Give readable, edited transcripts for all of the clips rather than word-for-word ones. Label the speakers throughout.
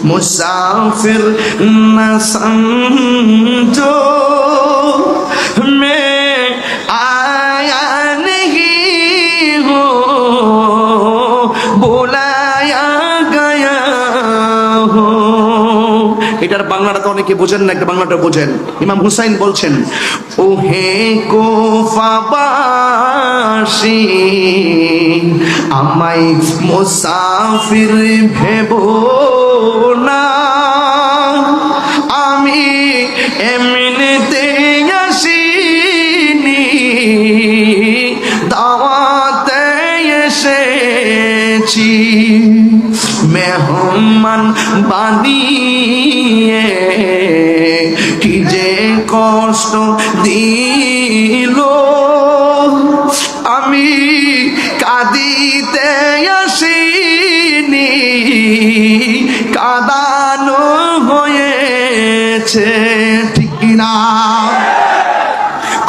Speaker 1: मुसाफिर न समझो मैं आया नहीं हूँ बुलाया गया हूँ। এটার বাংলাটা তো অনেকে বোঝেন না, একটা বাংলাটা বোঝেন। ইমাম হুসাইন বলছেন, ওহে কুফাবাসী আমায় মুসাফির ভেবো না, আমি এমনিতে আসিনি দাওয়াতে এসেছি। মেহমান বানিয়ে কি যে কষ্ট দিল, আমি কাঁদিতে আসিনি কাঁদানো হয়েছে, ঠিক না?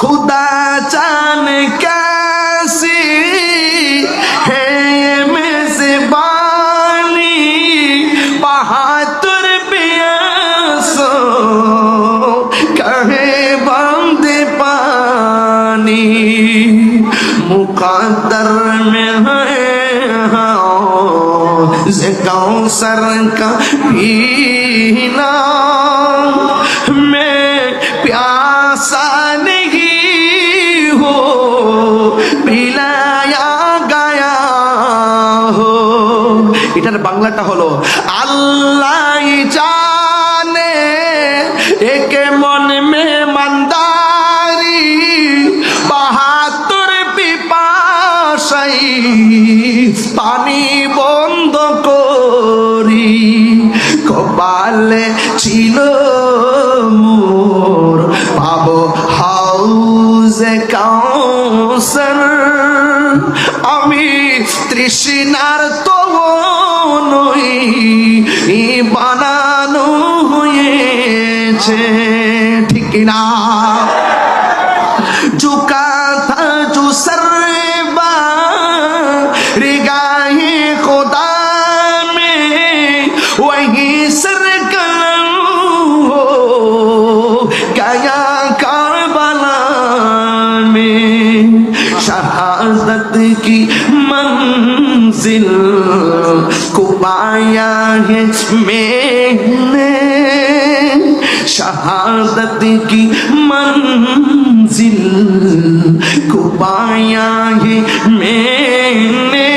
Speaker 1: खुदा जान कैसी है मेज़बानी बहादुर पियासो कहे बंदे पानी, मुकद्दर में है कौसर का पीना, मैं प्यासा পিলায়া গায়া হো। এটার বাংলাটা হলো, আল্লাহ জানে একে মন মে মন্দারি বাহাদুর পিপাসাই পানি বন্ধ করি, কপালে ছিল মোর পাবো হাউজে কাউসার, আমি তৃষ্ণার তো নই বানানো হয়েছে, ঠিক না? ঝুঁকা থা জো সরবা রিগাহে খুদা মে ওহি সর কলম হো গয়া কারবালা মে, शहादत की मंजिल को पाया है मैंने, शहादत की मंजिल को पाया है मैंने,